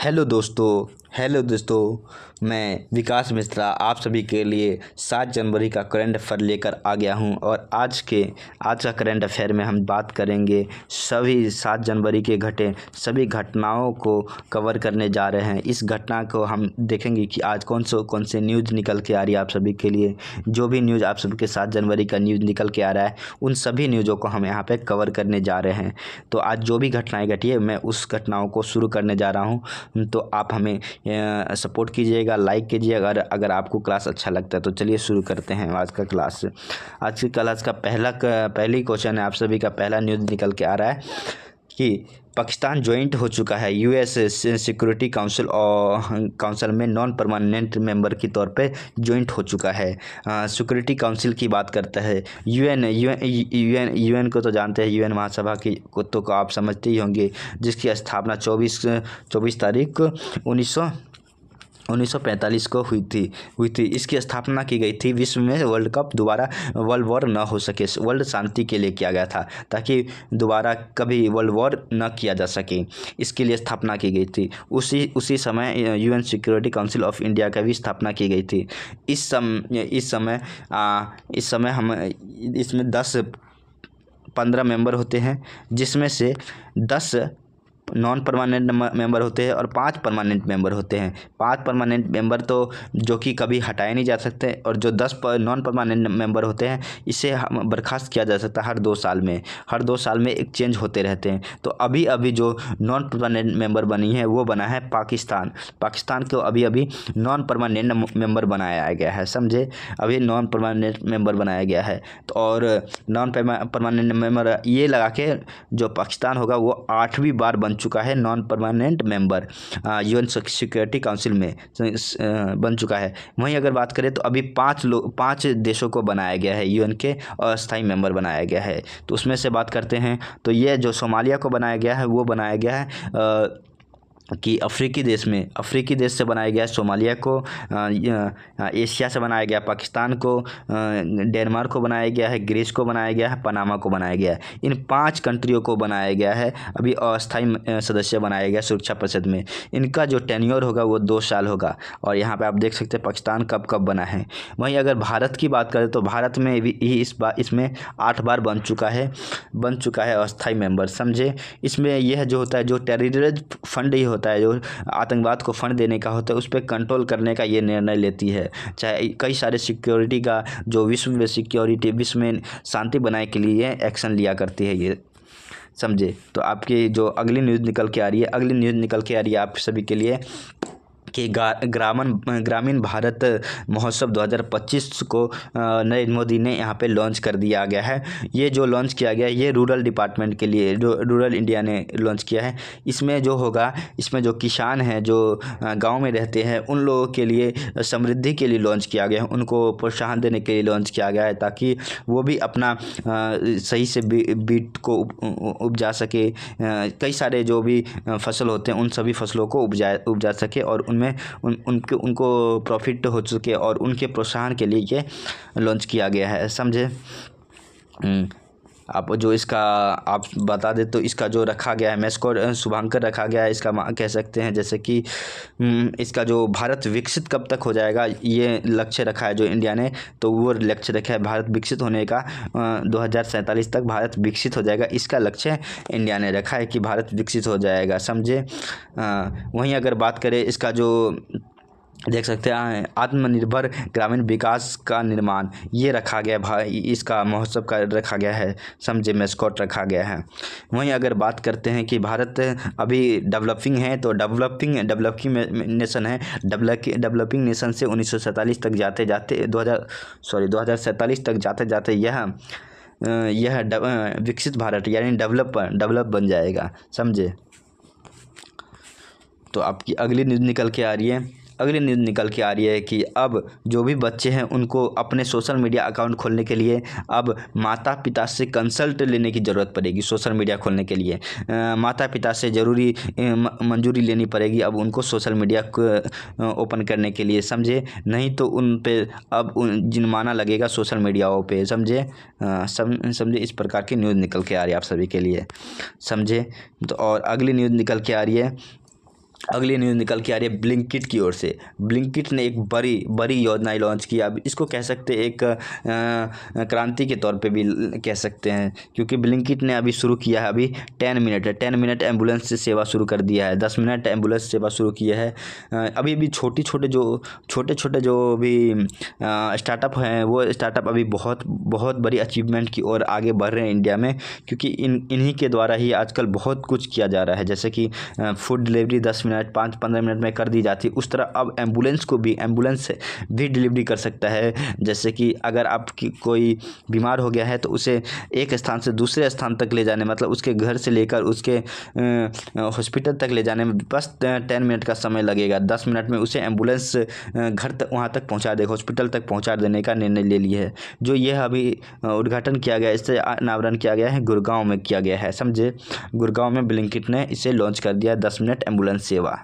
Hello दोस्तों, मैं विकास मिश्रा आप सभी के लिए 7 जनवरी का करंट अफेयर लेकर आ गया हूं। और आज का करंट अफेयर में हम बात करेंगे सभी 7 जनवरी के घटे सभी घटनाओं को कवर करने जा रहे हैं। इस घटना को हम देखेंगे कि आज कौन से न्यूज़ निकल के आ रही है आप सभी के लिए। जो भी न्यूज़ आप सभी के 7 जनवरी का न्यूज़ निकल के आ रहा है, उन सभी न्यूज़ों को हम यहाँ पे कवर करने जा रहे हैं। तो आज जो भी घटनाएँ घटी है, मैं उस घटनाओं को शुरू करने जा रहा हूँ। तो आप हमें सपोर्ट कीजिएगा, लाइक कीजिएगा अगर आपको क्लास अच्छा लगता है। तो चलिए शुरू करते हैं आज का क्लास। आज की क्लास का पहली क्वेश्चन है, आप सभी का पहला न्यूज़ निकल के आ रहा है कि पाकिस्तान ज्वाइंट हो चुका है यूएस सिक्योरिटी काउंसिल में नॉन परमानेंट मेंबर के तौर पे ज्वाइंट हो चुका है। सिक्योरिटी काउंसिल की बात करता है। यूएन को तो जानते हैं, यूएन महासभा की को आप समझते ही होंगे, जिसकी स्थापना 24 तारीख 1945 को हुई थी। इसकी स्थापना की गई थी विश्व में वर्ल्ड वॉर न हो सके, वर्ल्ड शांति के लिए किया गया था, ताकि दोबारा कभी वर्ल्ड वॉर न किया जा सके। इसके लिए स्थापना की गई थी। उसी समय UN security council of India का भी स्थापना की गई थी। इस समय हम इसमें 10-15 मेंबर होते हैं, जिसमें से 10 नॉन परमानेंट मेंबर होते हैं और 5 परमानेंट मेंबर होते हैं। 5 परमानेंट मेंबर तो जो कि कभी हटाए नहीं जा सकते, और जो 10 नॉन परमानेंट मेंबर होते हैं, इसे हम बर्खास्त किया जा सकता है हर 2 साल में एक चेंज होते रहते हैं। तो अभी जो नॉन परमानेंट मेंबर बनी है वो बना है पाकिस्तान को अभी नॉन परमानेंट मेंबर बनाया गया है, समझे। अभी नॉन परमानेंट मेंबर बनाया गया है। तो और नॉन परमानेंट मेंबर ये लगा के जो पाकिस्तान होगा वो 8वीं बार बन चुका है non permanent member UN security council में बन चुका है। वहीं अगर बात करें तो अभी 5 देशों को बनाया गया है, यूएन के अस्थायी मेंबर बनाया गया है। तो उसमें से बात करते हैं तो ये जो सोमालिया को बनाया गया है, वो बनाया गया है कि अफ्रीकी देश से बनाया गया सोमालिया को। एशिया से बनाया गया पाकिस्तान को, डेनमार्क को बनाया गया है, ग्रीस को बनाया गया है, पनामा को बनाया गया है। इन 5 कंट्रियों को बनाया गया है, अभी अस्थायी सदस्य बनाया गया सुरक्षा परिषद में। इनका जो टेन्योर होगा वो 2 साल होगा। और यहाँ पे आप देख सकते हैं पाकिस्तान कब बना है। वहीं अगर भारत की बात करें तो भारत में भी इसमें 8 बार बन चुका है अस्थायी मेंबर, समझे। इसमें यह जो होता है, जो टेररिज्म फंड ही होता है, जो आतंकवाद को फंड देने का होता है, उस पर कंट्रोल करने का ये निर्णय लेती है। चाहे कई सारे सिक्योरिटी का जो विश्व में शांति बनाने के लिए एक्शन लिया करती है ये, समझे। तो आपकी जो अगली न्यूज़ निकल के आ रही है आप सभी के लिए कि ग्रामीण भारत महोत्सव 2025 को नरेंद्र मोदी ने यहाँ पे लॉन्च कर दिया गया है। ये जो लॉन्च किया गया है, ये रूरल डिपार्टमेंट के लिए, जो रूरल इंडिया ने लॉन्च किया है। इसमें जो किसान हैं, जो गांव में रहते हैं, उन लोगों के लिए समृद्धि के लिए लॉन्च किया गया है, उनको प्रोत्साहन देने के लिए लॉन्च किया गया है, ताकि वो भी अपना सही से बीट को उपजा सके। कई सारे जो भी फसल होते हैं, उन सभी फसलों को उपजा सके और उनमें उनको प्रॉफिट हो सके, और उनके प्रोत्साहन के लिए ये लॉन्च किया गया है, समझे। आप जो इसका आप बता दें तो इसका जो रखा गया है मैस्कॉट शुभांकर रखा गया है। इसका कह सकते हैं जैसे कि इसका जो भारत विकसित कब तक हो जाएगा, ये लक्ष्य रखा है जो इंडिया ने। तो वो लक्ष्य रखा है भारत विकसित होने का, 2047 तक भारत विकसित हो जाएगा। इसका लक्ष्य इंडिया ने रखा है कि भारत विकसित हो जाएगा, समझे। वहीं अगर बात करें इसका जो देख सकते हैं आत्मनिर्भर ग्रामीण विकास का निर्माण, ये रखा गया भाई, इसका महोत्सव का रखा गया है, समझे, मैस्कॉट रखा गया है। वहीं अगर बात करते हैं कि भारत अभी डेवलपिंग है, तो डेवलपिंग नेशन है। डेवलपिंग नेशन से 1947 तक जाते 2047 तक जाते यह विकसित भारत यानी डेवलप बन जाएगा, समझे। तो आपकी अगली न्यूज़ निकल के आ रही है कि अब जो भी बच्चे हैं उनको अपने सोशल मीडिया अकाउंट खोलने के लिए अब माता पिता से कंसल्ट लेने की ज़रूरत पड़ेगी। सोशल मीडिया खोलने के लिए माता पिता से ज़रूरी मंजूरी लेनी पड़ेगी अब उनको सोशल मीडिया ओपन करने के लिए, समझे। नहीं तो उन पे अब जुर्माना लगेगा सोशल मीडियाओं पे, समझे। समझे, इस प्रकार की न्यूज़ निकल के आ रही है आप सभी के लिए, समझे। तो और अगली न्यूज़ निकल के आ रही है अगली न्यूज़ निकल के आ रही है ब्लिंकिट की ओर से। ब्लिंकिट ने एक बड़ी बड़ी योजना लॉन्च की। अब इसको कह सकते हैं एक क्रांति के तौर पे भी कह सकते हैं, क्योंकि ब्लिंकिट ने अभी शुरू किया है। अभी 10 मिनट एम्बुलेंस से सेवा शुरू कर दिया है। 10 मिनट एम्बुलेंस सेवा शुरू किया है। अभी भी छोटे छोटे जो भी स्टार्टअप हैं, वो स्टार्टअप अभी बहुत बहुत बड़ी अचीवमेंट की ओर आगे बढ़ रहे हैं इंडिया में, क्योंकि इन्हीं के द्वारा ही आजकल बहुत कुछ किया जा रहा है। जैसे कि फूड डिलीवरी 10 मिनट 5-15 मिनट में कर दी जाती है, उस तरह अब एम्बुलेंस भी डिलीवरी कर सकता है। जैसे कि अगर आपकी कोई बीमार हो गया है तो उसे एक स्थान से दूसरे स्थान तक ले जाने, मतलब उसके घर से लेकर उसके हॉस्पिटल तक ले जाने में बस 10 मिनट का समय लगेगा। 10 मिनट में उसे एम्बुलेंस घर तक वहाँ तक पहुँचा देगा, हॉस्पिटल तक पहुँचा देने का निर्णय ले लिया है। जो यह अभी उद्घाटन किया गया, इससे अनावरण किया गया है, गुड़गांव में किया गया है। समझे, गुड़गांव में ब्लिंकिट ने इसे लॉन्च कर दिया, 10 मिनट एम्बुलेंस सेवा।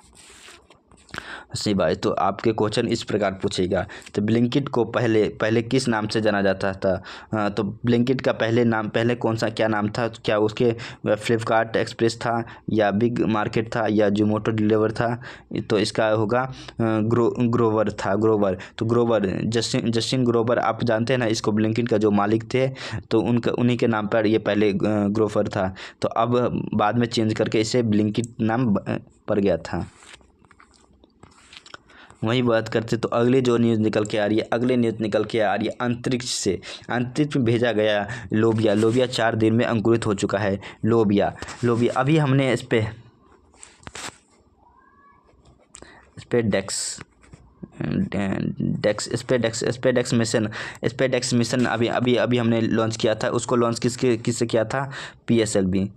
सही बात है। तो आपके क्वेश्चन इस प्रकार पूछेगा, तो ब्लिंकिट को पहले किस नाम से जाना जाता था? तो ब्लिंकिट का पहले कौन सा क्या नाम था? क्या उसके फ्लिपकार्ट एक्सप्रेस था, या बिग मार्केट था, या जोमोटो डिलीवर था? तो इसका होगा ग्रोवर था, ग्रोवर। तो ग्रोवर, जस्टिन ग्रोवर, आप जानते हैं ना इसको, ब्लिंकिट का जो मालिक थे, तो उन्हीं के नाम पर ये पहले ग्रोवर था। तो अब बाद में चेंज करके इसे ब्लिंकिट नाम पड़ गया था। वही बात करते तो अगली जो न्यूज़ निकल के आ रही है, अंतरिक्ष से। अंतरिक्ष में भेजा गया लोबिया 4 दिन में अंकुरित हो चुका है। लोबिया अभी हमने इस पे स्पेडेक्स मिशन अभी हमने लॉन्च किया था। उसको लॉन्च किससे किया था? PSLV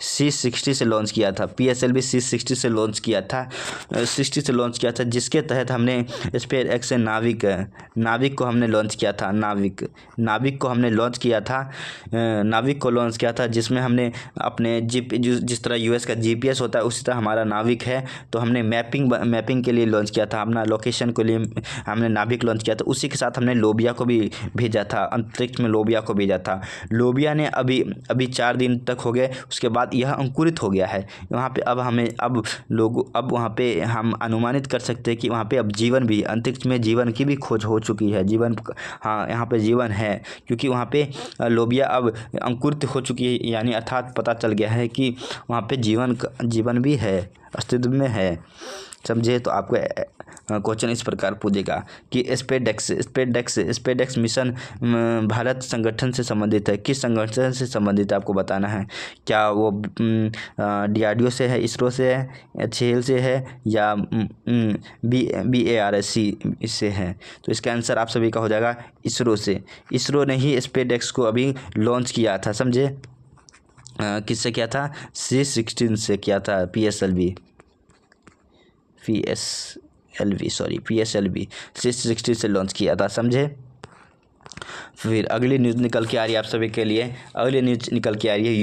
C60 से लॉन्च किया था। PSLV C60 से लॉन्च किया था, 60 से लॉन्च किया था, जिसके तहत हमने स्पेसएक्स से नाविक को हमने लॉन्च किया था। नाविक को लॉन्च किया था, जिसमें हमने अपने जिस तरह US का GPS होता है, उसी तरह हमारा नाविक है। तो हमने मैपिंग के लिए लॉन्च किया था, अपना लोकेशन के लिए हमने नाविक लॉन्च किया था। उसी के साथ हमने लोबिया को भी भेजा था, अंतरिक्ष में लोबिया को भेजा था। लोबिया ने अभी 4 दिन तक हो गए, उसके बाद यह अंकुरित हो गया है वहाँ पे। अब वहाँ पे हम अनुमानित कर सकते हैं कि वहाँ पे अब जीवन भी, अंतरिक्ष में जीवन की भी खोज हो चुकी है। हाँ, यहाँ पे जीवन है, क्योंकि वहाँ पे लोबिया अब अंकुरित हो चुकी है, यानी अर्थात पता चल गया है कि वहाँ पे जीवन भी है, अस्तित्व में है। समझे, तो आपको क्वेश्चन इस प्रकार पूछेगा कि स्पेसएक्स मिशन भारत संगठन से संबंधित है। किस संगठन से संबंधित है आपको बताना है। क्या वो DRDO से है, इसरो से है, HAL से है, या BARC से है? तो इसका आंसर आप सभी का हो जाएगा इसरो से। इसरो ने ही स्पेसएक्स को अभी लॉन्च किया था। समझे, किससे किया था? C16 से किया था। PSLV C60 से लॉन्च किया था। समझे। फिर अगली न्यूज़ निकल के आ रही है आप सभी के लिए। अगली न्यूज़ निकल के आ रही है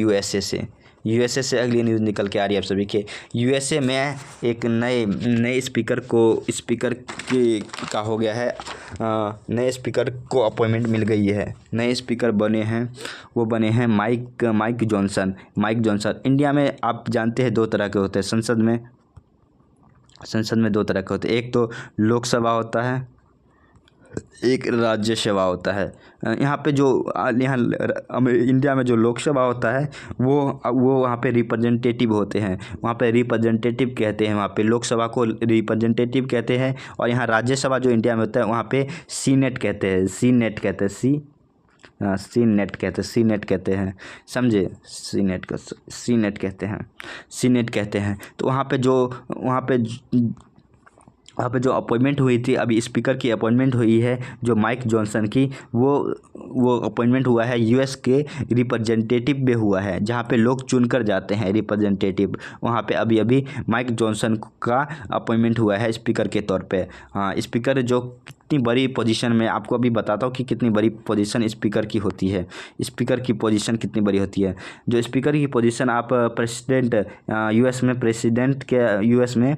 USA से अगली न्यूज़ निकल के आ रही है आप सभी के। USA में एक नए स्पीकर का हो गया है। नए स्पीकर को अपॉइंटमेंट मिल गई है। नए स्पीकर बने हैं, वो बने हैं माइक जॉनसन। इंडिया में आप जानते हैं 2 तरह के होते हैं संसद में 2 तरह के होते हैं। एक तो लोकसभा होता है, एक राज्यसभा होता है। यहाँ इंडिया में जो लोकसभा होता है वो वहाँ पे रिप्रेजेंटेटिव होते हैं, वहाँ पे रिप्रेजेंटेटिव कहते हैं, वहाँ पे लोकसभा को रिप्रेजेंटेटिव कहते हैं। और यहाँ राज्यसभा जो इंडिया में होता है वहाँ पे सीनेट कहते हैं। सीनेट कहते हैं। समझे, सीनेट कहते हैं। तो वहाँ पे जो अपॉइंटमेंट हुई थी, अभी स्पीकर की अपॉइंटमेंट हुई है जो माइक जॉनसन की, वो अपॉइंटमेंट हुआ है US के रिप्रेजेंटेटिव में हुआ है, जहाँ पे लोग चुनकर जाते हैं रिप्रेजेंटेटिव। वहाँ पे अभी माइक जॉनसन का अपॉइंटमेंट हुआ है स्पीकर के तौर पे। हाँ, स्पीकर जो कितनी बड़ी पोजीशन में, आपको अभी बताता हूँ कि कितनी बड़ी पोजीशन स्पीकर की होती है। स्पीकर की पोजीशन कितनी बड़ी होती है। जो स्पीकर की पोजीशन आप प्रेसिडेंट US में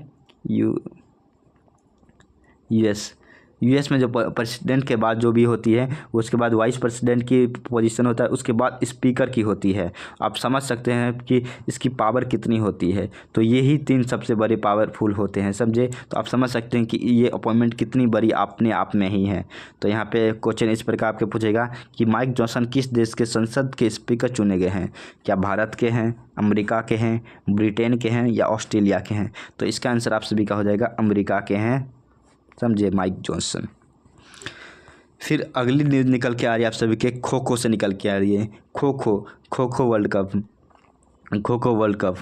यूएस में जो प्रेसिडेंट के बाद जो भी होती है, उसके बाद वाइस प्रेसिडेंट की पोजीशन होता है, उसके बाद स्पीकर की होती है। आप समझ सकते हैं कि इसकी पावर कितनी होती है। तो यही 3 सबसे बड़े पावरफुल होते हैं, समझे। तो आप समझ सकते हैं कि ये अपॉइंटमेंट कितनी बड़ी अपने आप में ही है। तो यहाँ पे क्वेश्चन इस प्रकार आपके पूछेगा कि माइक जॉनसन किस देश के संसद के स्पीकर चुने गए हैं? क्या भारत के हैं, अमेरिका के हैं, ब्रिटेन के हैं या ऑस्ट्रेलिया के हैं? तो इसका आंसर आप सभी का हो जाएगा अमेरिका के हैं, समझे, माइक जॉनसन। फिर अगली न्यूज़ निकल के आ रही है आप सभी के खो खो से निकल के आ रही है। Kho kho world cup, kho kho world cup,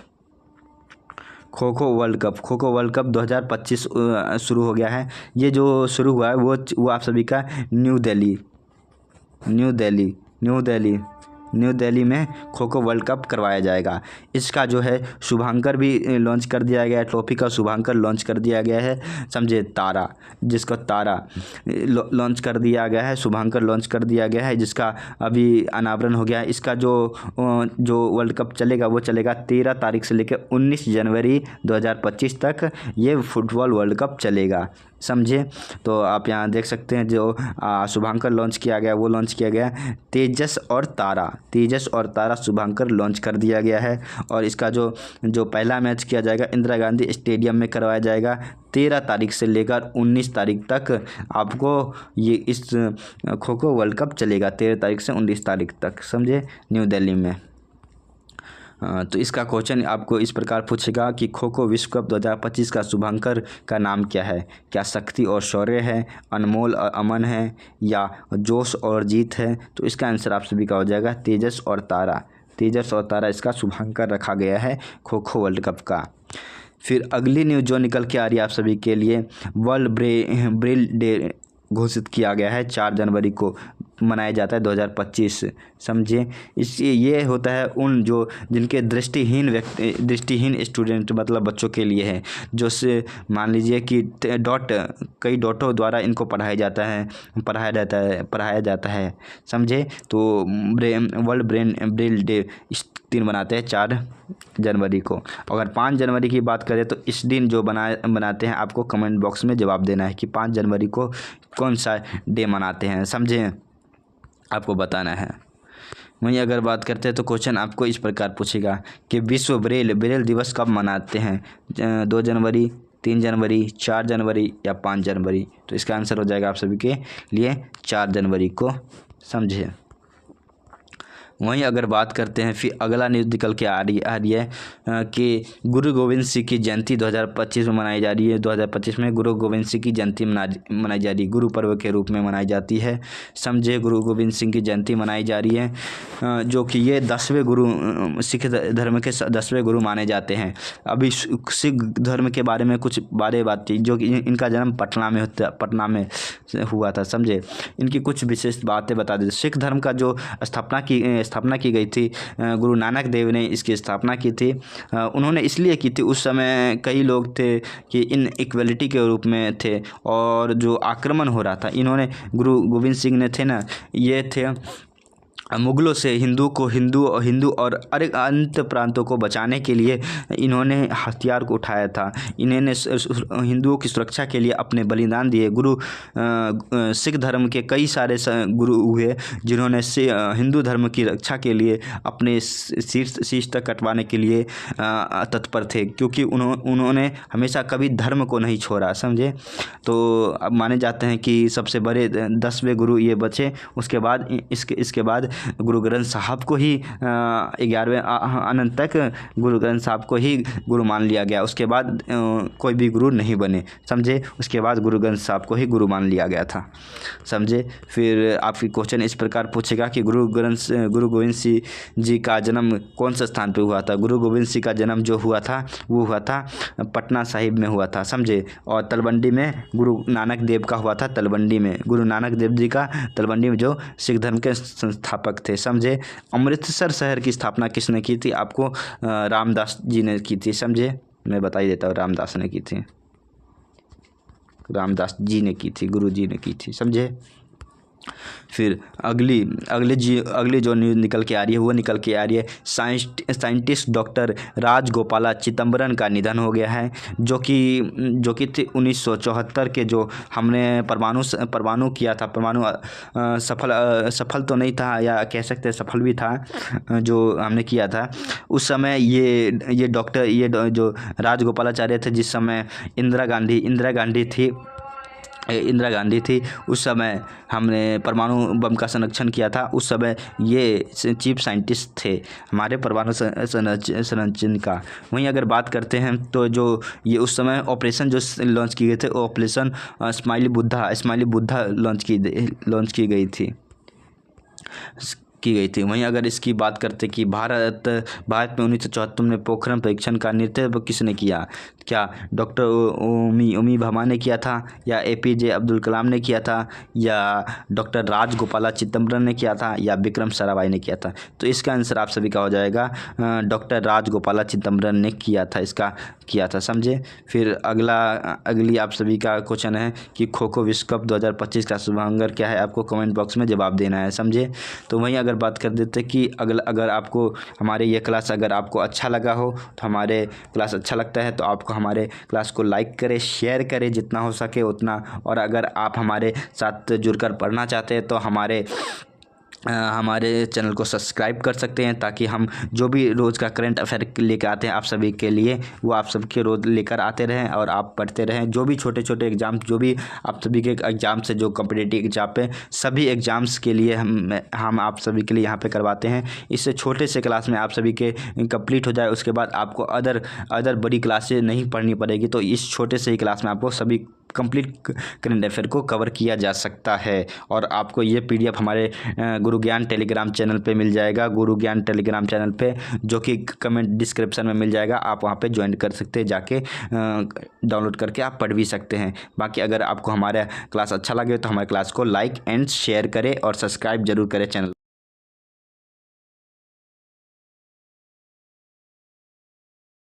kho kho world cup 2025 शुरू हो गया है। ये जो शुरू हुआ है वो आप सभी का न्यू दिल्ली में खो खो वर्ल्ड कप करवाया जाएगा। इसका जो है शुभांकर भी लॉन्च कर दिया गया है, ट्रॉफी का शुभांकर लॉन्च कर दिया गया है, समझे। तारा, जिसका तारा लॉन्च कर दिया गया है, शुभांकर लॉन्च कर दिया गया है, जिसका अभी अनावरण हो गया है। इसका जो वर्ल्ड कप चलेगा वो चलेगा 13 तारीख से लेकर 19 जनवरी 2025 तक ये फुटबॉल वर्ल्ड कप चलेगा, समझे। तो आप यहाँ देख सकते हैं जो शुभांकर लॉन्च किया गया वो लॉन्च किया गया तेजस और तारा शुभांकर लॉन्च कर दिया गया है। और इसका जो पहला मैच किया जाएगा इंदिरा गांधी स्टेडियम में करवाया जाएगा 13 तारीख से लेकर 19 तारीख तक। आपको ये इस खो खो वर्ल्ड कप चलेगा 13 तारीख से 19 तारीख तक, समझे, न्यू दिल्ली में। तो इसका क्वेश्चन आपको इस प्रकार पूछेगा कि खो खो विश्व कप 2025 का शुभांकर का नाम क्या है? क्या शक्ति और शौर्य है, अनमोल और अमन है, या जोश और जीत है? तो इसका आंसर आप सभी का हो जाएगा तेजस और तारा इसका शुभांकर रखा गया है खो खो वर्ल्ड कप का। फिर अगली न्यूज़ जो निकल के आ रही है आप सभी के लिए, वर्ल्ड ब्रेल डे घोषित किया गया है। 4 जनवरी को मनाया जाता है 2025, समझे। इसलिए ये होता है जिनके दृष्टिहीन स्टूडेंट मतलब बच्चों के लिए है, जो से मान लीजिए कि कई डॉटों द्वारा इनको पढ़ाया जाता है, समझे। तो वर्ल्ड ब्रेल डे इस दिन बनाते हैं 4 जनवरी को। अगर 5 जनवरी की बात करें तो इस दिन जो बनाते हैं, आपको कमेंट बॉक्स में जवाब देना है कि 5 जनवरी को कौन सा डे मनाते हैं, समझे, आपको बताना है। वहीं अगर बात करते हैं तो क्वेश्चन आपको इस प्रकार पूछेगा कि विश्व ब्रेल दिवस कब मनाते हैं? 2 जनवरी, 3 जनवरी, 4 जनवरी या 5 जनवरी? तो इसका आंसर हो जाएगा आप सभी के लिए 4 जनवरी को, समझे। वहीं अगर बात करते हैं फिर अगला न्यूज़ निकल के आ रही है कि गुरु गोविंद सिंह की जयंती 2025 में मनाई जा रही है। 2025 में गुरु गोविंद सिंह की जयंती मनाई जा रही है, गुरु पर्व के रूप में मनाई जाती है, समझे। गुरु गोविंद सिंह की जयंती मनाई जा रही है, जो कि ये 10वें गुरु, सिख धर्म के 10वें गुरु माने जाते हैं। अभी सिख धर्म के बारे में कुछ बात थी, जो कि इनका जन्म पटना में हुआ था, समझे। इनकी कुछ विशेष बातें बता देते। सिख धर्म का जो स्थापना की गई थी, गुरु नानक देव ने इसकी स्थापना की थी। उन्होंने इसलिए की थी, उस समय कई लोग थे कि इन इक्वलिटी के रूप में थे और जो आक्रमण हो रहा था, इन्होंने गुरु गोविंद सिंह ने थे ना, ये थे मुगलों से हिंदू और अनंत प्रांतों को बचाने के लिए इन्होंने हथियार को उठाया था। इन्होंने हिंदुओं की सुरक्षा के लिए अपने बलिदान दिए। सिख धर्म के कई सारे गुरु हुए जिन्होंने हिंदू धर्म की रक्षा के लिए अपने शीश तक कटवाने के लिए तत्पर थे, क्योंकि उन्होंने हमेशा कभी धर्म को नहीं छोड़ा, समझे। तो अब माने जाते हैं कि सबसे बड़े 10वें गुरु ये बचे। उसके बाद इसके बाद गुरु ग्रंथ साहब को ही 11वें अनंत तक गुरु ग्रंथ साहब को ही गुरु मान लिया गया। उसके बाद कोई भी गुरु नहीं बने, समझे। उसके बाद गुरु ग्रंथ साहब को ही गुरु मान लिया गया था, समझे। फिर आपकी क्वेश्चन इस प्रकार पूछेगा कि गुरु गोविंद सिंह जी का जन्म कौन से स्थान पे हुआ था? गुरु गोविंद सिंह का जन्म जो हुआ था वो हुआ था पटना साहिब में हुआ था, समझे। और तलवंडी में गुरु नानक देव का हुआ था, तलवंडी में गुरु नानक देव जी का, तलवंडी में जो सिख धर्म के संस्थापक थे, समझे। अमृतसर शहर की स्थापना किसने की थी? आपको रामदास जी ने की थी, समझे। मैं बता ही देता हूँ, रामदास ने की थी, रामदास जी ने की थी, गुरु जी ने की थी, समझे। फिर अगली जो न्यूज़ निकल के आ रही है वो निकल के आ रही है साइंटिस्ट डॉक्टर राजगोपाला चिदम्बरम का निधन हो गया है, जो कि थे 1974 के जो हमने परमाणु किया था। परमाणु सफल तो नहीं था, या कह सकते हैं सफल भी था, जो हमने किया था उस समय। ये डॉक्टर जो राजगोपालाचार्य थे, जिस समय इंदिरा गांधी थी उस समय हमने परमाणु बम का संरक्षण किया था। उस समय ये चीफ साइंटिस्ट थे हमारे परमाणु संरक्षण का। वहीं अगर बात करते हैं तो जो ये उस समय ऑपरेशन जो लॉन्च किए थे, ऑपरेशन स्माइली बुद्धा लॉन्च की गई थी। वहीं अगर इसकी बात करते कि भारत में 1974 में पोखरण परीक्षण का नेतृत्व किसने किया? क्या डॉक्टर ओमी भाभा ने किया था, या APJ अब्दुल कलाम ने किया था, या डॉक्टर राजगोपाला चिदम्बरम ने किया था, या विक्रम साराभाई ने किया था? तो इसका आंसर आप सभी का हो जाएगा डॉक्टर राजगोपाला चिदम्बरम ने किया था, समझे। फिर अगली आप सभी का क्वेश्चन है कि खो खो विश्व कप 2025 का शुभारंभ क्या है? आपको कमेंट बॉक्स में जवाब देना है, समझे। तो वहीं अगर बात कर देते कि अगर आपको हमारे ये क्लास अगर आपको अच्छा लगा हो, तो हमारे क्लास अच्छा लगता है तो आपको हमारे क्लास को लाइक करें, शेयर करें जितना हो सके उतना। और अगर आप हमारे साथ जुड़कर पढ़ना चाहते हैं तो हमारे चैनल को सब्सक्राइब कर सकते हैं, ताकि हम जो भी रोज़ का करंट अफेयर लेकर आते हैं आप सभी के लिए, वो आप सबके रोज़ लेकर आते रहें और आप पढ़ते रहें। जो भी छोटे छोटे एग्ज़ाम, जो भी आप सभी के एग्ज़ाम से जो कॉम्पिटिटिव एग्जाम पे सभी एग्ज़ाम्स के लिए हम आप सभी के लिए यहाँ पे करवाते हैं। इससे छोटे से क्लास में आप सभी के कंप्लीट हो जाए, उसके बाद आपको अदर बड़ी क्लासें नहीं पढ़नी पड़ेगी। तो इस छोटे से ही क्लास में आपको सभी कंप्लीट करंट अफेयर को कवर किया जा सकता है। और आपको ये PDF हमारे गुरु ज्ञान टेलीग्राम चैनल पे मिल जाएगा, गुरु ज्ञान टेलीग्राम चैनल पे, जो कि कमेंट डिस्क्रिप्शन में मिल जाएगा। आप वहाँ पे ज्वाइन कर सकते हैं, जाके डाउनलोड करके आप पढ़ भी सकते हैं। बाकी अगर आपको हमारा क्लास अच्छा लगे तो हमारे क्लास को लाइक एंड शेयर करें और सब्सक्राइब जरूर करें चैनल।